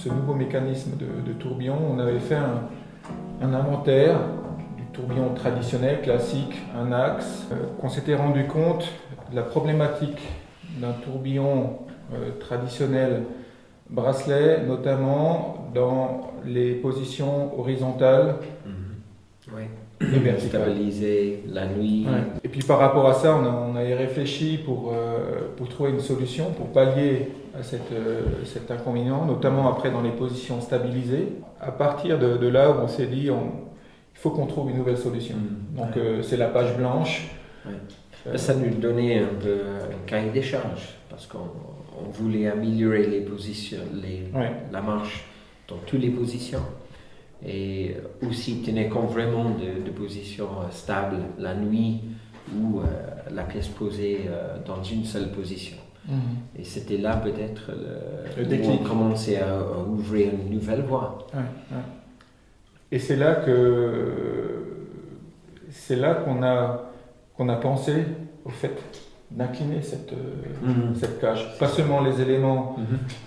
ce nouveau mécanisme de tourbillon, on avait fait un inventaire du tourbillon traditionnel, classique, un axe, qu'on s'était rendu compte de la problématique d'un tourbillon traditionnel bracelet, notamment dans les positions horizontales Oui. et verticales. Stabiliser la nuit. Ouais. Et puis par rapport à ça, on a réfléchi pour trouver une solution, pour pallier à cet inconvénient, notamment après dans les positions stabilisées. À partir de là où on s'est dit, il faut qu'on trouve une nouvelle solution. Donc c'est la page blanche. Ouais. Ça nous donnait un peu un cahier des charges, parce qu'on voulait améliorer les positions, la marche dans toutes les positions. Et aussi tenir compte vraiment de positions stables la nuit ou la pièce posée dans une seule position. Et c'était là peut-être le déclic. Où on commençait à ouvrir une nouvelle voie. Et c'est là qu'on a pensé au fait d'incliner cette cage. Pas seulement les éléments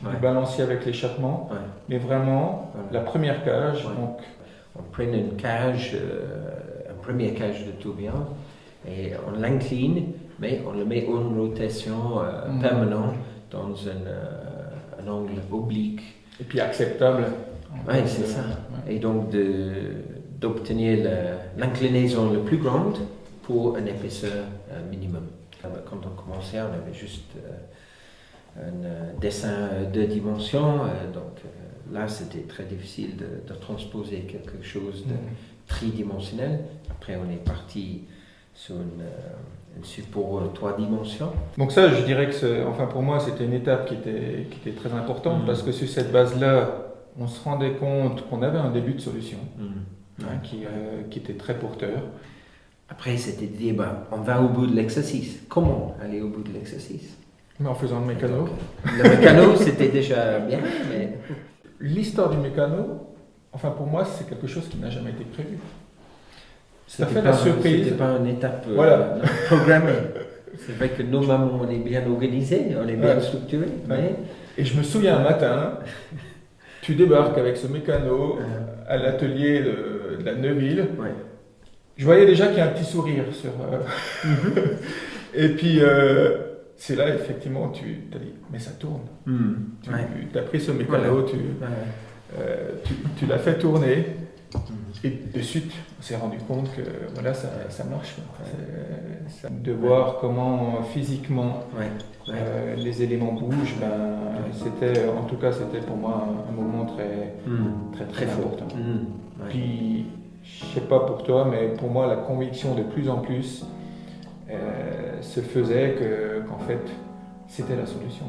du balancier avec l'échappement, mais vraiment la première cage. Donc, on prenait une cage, une première cage de tourbillon, et on l'incline, mais on le met en rotation permanente dans un angle oblique. Et puis acceptable. Oui, c'est ça. Et donc d'obtenir l'inclinaison la plus grande pour une épaisseur minimum. Quand on commençait, on avait juste un dessin de dimensions, donc là c'était très difficile de transposer quelque chose de tridimensionnel. Après on est parti sur un support 3 dimensions. Donc ça, je dirais que pour moi c'était une étape qui était très importante, parce que sur cette base-là, on se rendait compte qu'on avait un début de solution qui était très porteur. Après, c'était de dire, on va au bout de l'exercice. Comment aller au bout de l'exercice? Mais en faisant le mécano. Le mécano, c'était déjà bien, mais... L'histoire du mécano, pour moi, c'est quelque chose qui n'a jamais été prévu. Ça fait pas, la surprise. C'était pas une étape programmée. C'est vrai que normalement, on est bien organisé, on est bien structuré, mais... Et je me souviens un matin, tu débarques avec ce mécano à l'atelier de la Neuville. Je voyais déjà qu'il y a un petit sourire sur... Et puis, c'est là, effectivement, tu t'as dit, mais ça tourne. Tu as pris ce mécano, tu l'as fait tourner. Et de suite, on s'est rendu compte que ça marche. De voir comment physiquement les éléments bougent, c'était pour moi un moment très important. Puis, je sais pas pour toi, mais pour moi, la conviction de plus en plus se faisait qu'en fait, c'était la solution.